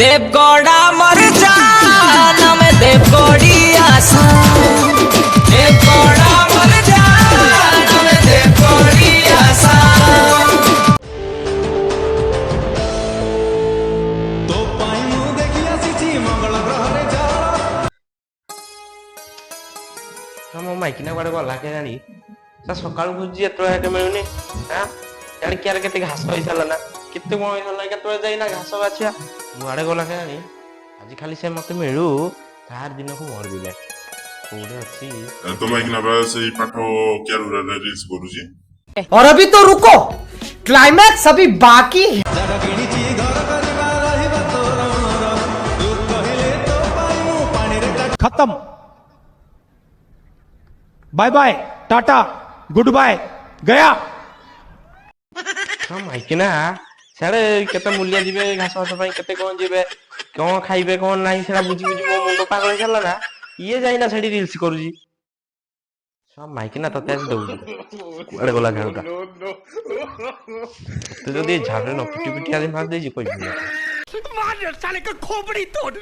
देवगौड़ा मर जाना मैं देवगौड़ी आसा देवगौड़ा मर जाना मैं देवगौड़ी आसा तो पाई मु देखिया सिची मंगल ग्रह रे जा हम माइकिना बाड़े गला के जानी सा सकाळ बुझी एतो हेटे मिलुनी हां जानी क्यार केते घास होई साला ना केते कोन होई साला केते जाई ना घास बाछिया मुआड़े गला के जानी आज खाली से मते मिलू तार दिन को मोर बिले कोडे अछि तो माइकिना बाड़े से पाठो क्या रील्स करूजी और अभी तो रुको क्लाइमैक्स अभी बाकी है। खत्म bye bye tata goodbye गया हम माइकिना सारे केते मूल्य जिबे घास वास पई केते कोन जिबे कोन खाइबे कोन नाही सेरा बुझी बुझी मो मुंडो पागल छला ना ये जाई ना सेडी रील्स करूजी सब माइकिना तते दउ अरे गोला घेरता तो जदी झाड़े न पिटी पिटी आदि मार देजी कोई मार साले का खोपड़ी तोड़